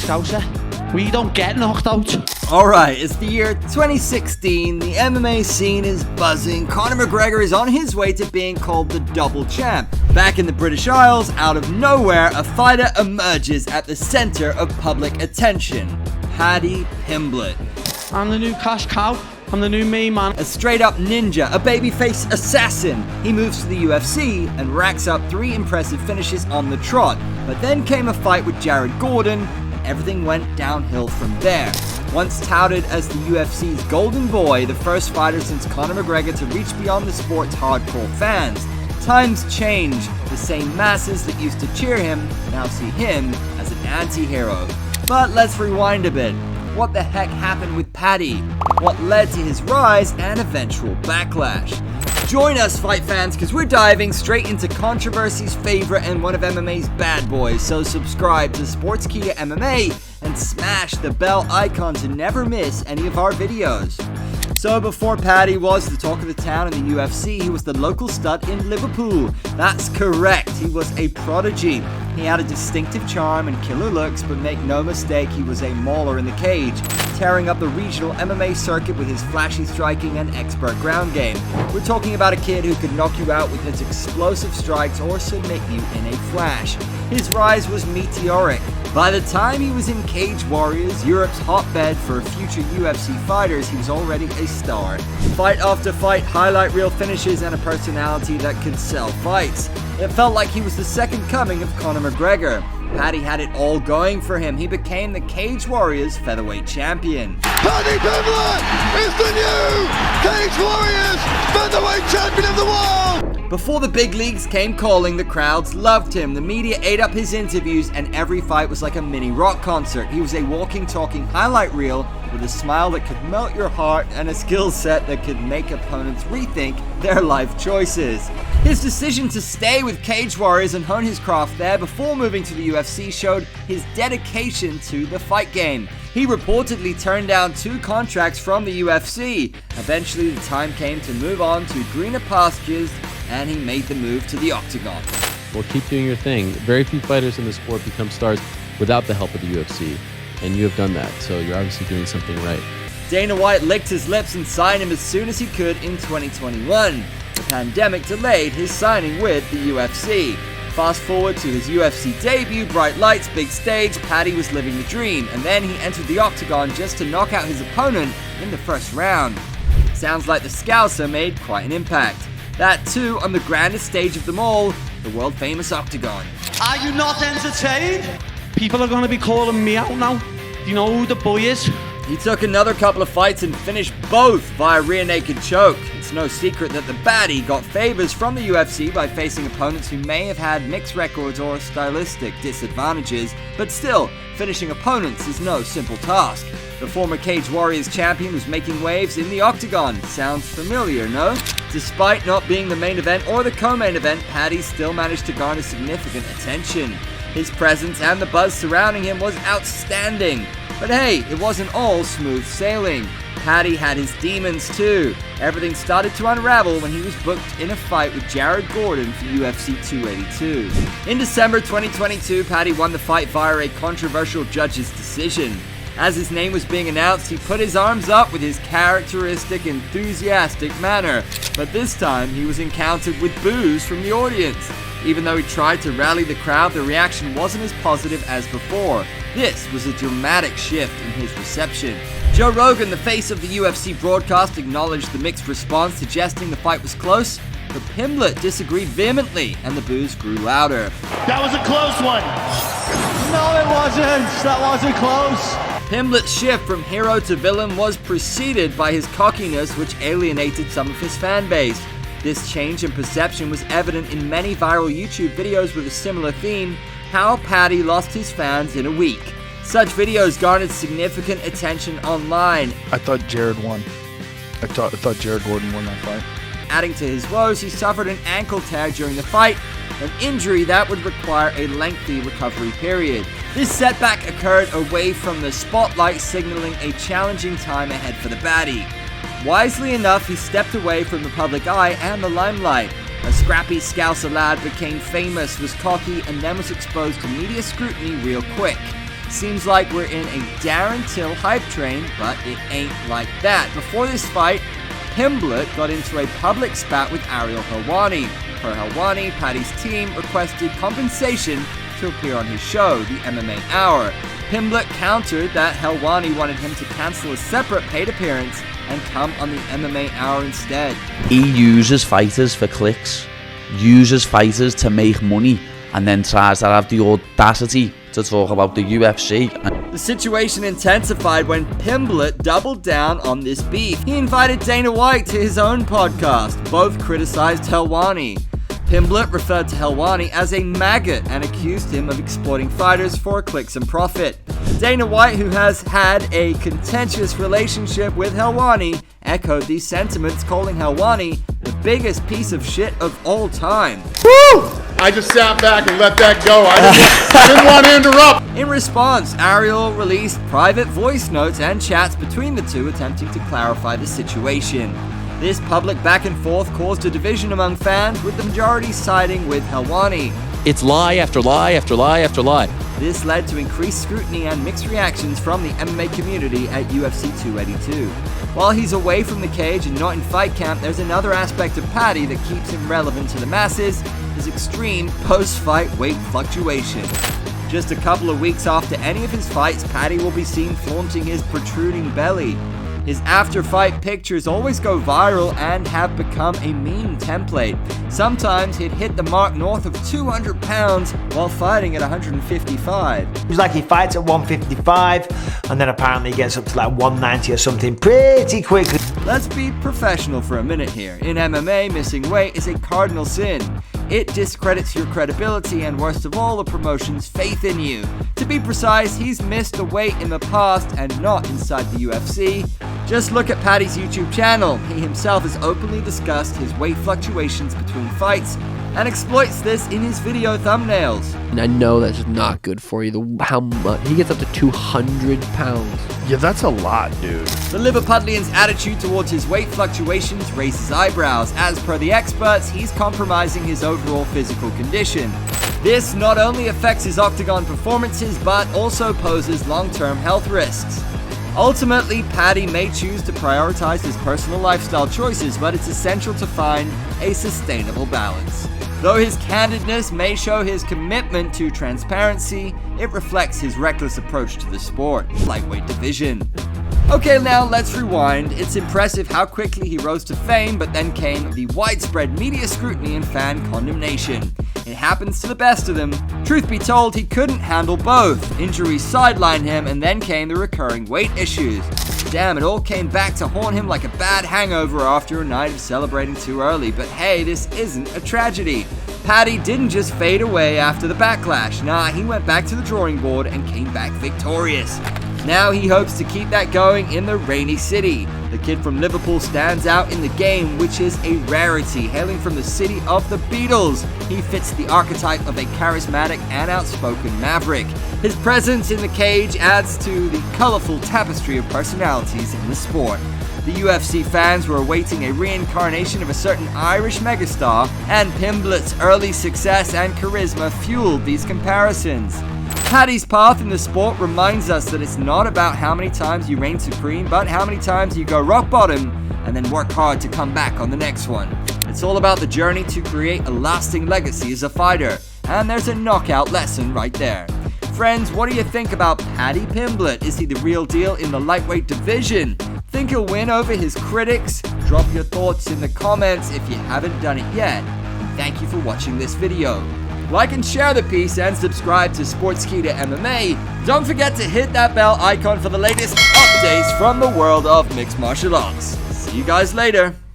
Scouser. We don't get knocked out. Alright, it's the year 2016, the MMA scene is buzzing, Conor McGregor is on his way to being called the double champ. Back in the British Isles, out of nowhere, a fighter emerges at the center of public attention. Paddy Pimblett. I'm the new cash cow. I'm the new main man. A straight up ninja, a babyface assassin. He moves to the UFC and racks up 3 impressive finishes on the trot. But then came a fight with Jared Gordon, and everything went downhill from there. Once touted as the UFC's golden boy, the first fighter since Conor McGregor to reach beyond the sport's hardcore fans, times change. The same masses that used to cheer him now see him as an anti-hero. But let's rewind a bit. What the heck happened with Paddy? What led to his rise and eventual backlash? Join us, fight fans, because we're diving straight into controversy's favorite and one of MMA's bad boys. So subscribe to Sportskeeda MMA and smash the bell icon to never miss any of our videos. So before Paddy was the talk of the town in the UFC, he was the local stud in Liverpool. That's correct, he was a prodigy. He had a distinctive charm and killer looks, but make no mistake, he was a mauler in the cage, tearing up the regional MMA circuit with his flashy striking and expert ground game. We're talking about a kid who could knock you out with his explosive strikes or submit you in a flash. His rise was meteoric. By the time he was in Cage Warriors, Europe's hotbed for future UFC fighters, he was already a star. Fight after fight, highlight reel finishes, and a personality that could sell fights. It felt like he was the second coming of Conor McGregor. Paddy had it all going for him. He became the Cage Warriors featherweight champion. Paddy Pimblett is the new Cage Warriors featherweight champion of the world! Before the big leagues came calling, the crowds loved him. The media ate up his interviews, and every fight was like a mini rock concert. He was a walking, talking highlight reel with a smile that could melt your heart and a skill set that could make opponents rethink their life choices. His decision to stay with Cage Warriors and hone his craft there before moving to the UFC showed his dedication to the fight game. He reportedly turned down 2 contracts from the UFC. Eventually, the time came to move on to greener pastures, and he made the move to the octagon. Well, keep doing your thing. Very few fighters in the sport become stars without the help of the UFC, and you have done that, so you're obviously doing something right. Dana White licked his lips and signed him as soon as he could in 2021. The pandemic delayed his signing with the UFC. Fast forward to his UFC debut, bright lights, big stage, Paddy was living the dream, and then he entered the octagon just to knock out his opponent in the first round. Sounds like the Scouser made quite an impact. That too on the grandest stage of them all, the world famous octagon. Are you not entertained? People are going to be calling me out now. Do you know who the boy is? He took another couple of fights and finished both via rear naked choke. It's no secret that the baddie got favors from the UFC by facing opponents who may have had mixed records or stylistic disadvantages, but still, finishing opponents is no simple task. The former Cage Warriors champion was making waves in the octagon. Sounds familiar, no? Despite not being the main event or the co-main event, Paddy still managed to garner significant attention. His presence and the buzz surrounding him was outstanding. But hey, it wasn't all smooth sailing. Paddy had his demons too. Everything started to unravel when he was booked in a fight with Jared Gordon for UFC 282. In December 2022, Paddy won the fight via a controversial judge's decision. As his name was being announced, he put his arms up with his characteristic enthusiastic manner. But this time, he was encountered with boos from the audience. Even though he tried to rally the crowd, the reaction wasn't as positive as before. This was a dramatic shift in his reception. Joe Rogan, the face of the UFC broadcast, acknowledged the mixed response, suggesting the fight was close, but Pimblett disagreed vehemently, and the boos grew louder. That was a close one. No, it wasn't. That wasn't close. Pimblett's shift from hero to villain was preceded by his cockiness, which alienated some of his fan base. This change in perception was evident in many viral YouTube videos with a similar theme: how Paddy lost his fans in a week. Such videos garnered significant attention online. I thought Jared won. I thought Jared Gordon won that fight. Adding to his woes, he suffered an ankle tear during the fight, an injury that would require a lengthy recovery period. This setback occurred away from the spotlight, signaling a challenging time ahead for the baddie. Wisely enough, he stepped away from the public eye and the limelight. A scrappy Scouser lad became famous, was cocky, and then was exposed to media scrutiny real quick. Seems like we're in a Darren Till hype train, but it ain't like that. Before this fight, Pimblett got into a public spat with Ariel Helwani. Per Helwani, Paddy's team requested compensation to appear on his show, the MMA Hour. Pimblett countered that Helwani wanted him to cancel a separate paid appearance and come on the MMA Hour instead. He uses fighters for clicks, uses fighters to make money, and then tries to have the audacity to talk about the UFC. The situation intensified when Pimblett doubled down on this beef. He invited Dana White to his own podcast. Both criticized Helwani. Pimblett referred to Helwani as a maggot and accused him of exploiting fighters for clicks and profit. Dana White, who has had a contentious relationship with Helwani, echoed these sentiments, calling Helwani the biggest piece of shit of all time. Woo! I just sat back and let that go. I didn't want to interrupt. In response, Ariel released private voice notes and chats between the two, attempting to clarify the situation. This public back and forth caused a division among fans, with the majority siding with Helwani. It's lie after lie after lie after lie. This led to increased scrutiny and mixed reactions from the MMA community at UFC 282. While he's away from the cage and not in fight camp, there's another aspect of Paddy that keeps him relevant to the masses: his extreme post-fight weight fluctuation. Just a couple of weeks after any of his fights, Paddy will be seen flaunting his protruding belly. His after-fight pictures always go viral and have become a meme template. Sometimes he'd hit the mark north of 200 pounds while fighting at 155. It's like he fights at 155 and then apparently gets up to like 190 or something pretty quickly. Let's be professional for a minute here. In MMA, missing weight is a cardinal sin. It discredits your credibility and, worst of all, the promotion's faith in you. To be precise, he's missed the weight in the past and not inside the UFC. Just look at Paddy's YouTube channel. He himself has openly discussed his weight fluctuations between fights and exploits this in his video thumbnails. And I know that's just not good for you. How much? He gets up to 200 pounds. Yeah, that's a lot, dude. The Liverpudlian's attitude towards his weight fluctuations raises eyebrows. As per the experts, he's compromising his overall physical condition. This not only affects his octagon performances, but also poses long-term health risks. Ultimately, Paddy may choose to prioritize his personal lifestyle choices, but it's essential to find a sustainable balance. Though his candidness may show his commitment to transparency, it reflects his reckless approach to the sport, lightweight division. Okay, now let's rewind. It's impressive how quickly he rose to fame, but then came the widespread media scrutiny and fan condemnation. It happens to the best of them. Truth be told, he couldn't handle both. Injuries sidelined him, and then came the recurring weight issues. Damn, it all came back to haunt him like a bad hangover after a night of celebrating too early. But hey, this isn't a tragedy. Paddy didn't just fade away after the backlash. Nah, he went back to the drawing board and came back victorious. Now he hopes to keep that going in the rainy city. The kid from Liverpool stands out in the game, which is a rarity. Hailing from the city of the Beatles, he fits the archetype of a charismatic and outspoken maverick. His presence in the cage adds to the colorful tapestry of personalities in the sport. The UFC fans were awaiting a reincarnation of a certain Irish megastar, and Pimblett's early success and charisma fueled these comparisons. Paddy's path in the sport reminds us that it's not about how many times you reign supreme, but how many times you go rock bottom and then work hard to come back on the next one. It's all about the journey to create a lasting legacy as a fighter, and there's a knockout lesson right there. Friends, what do you think about Paddy Pimblett? Is he the real deal in the lightweight division? Think he'll win over his critics? Drop your thoughts in the comments if you haven't done it yet. And thank you for watching this video. Like and share the piece and subscribe to Sportskeeda MMA. Don't forget to hit that bell icon for the latest updates from the world of mixed martial arts. See you guys later.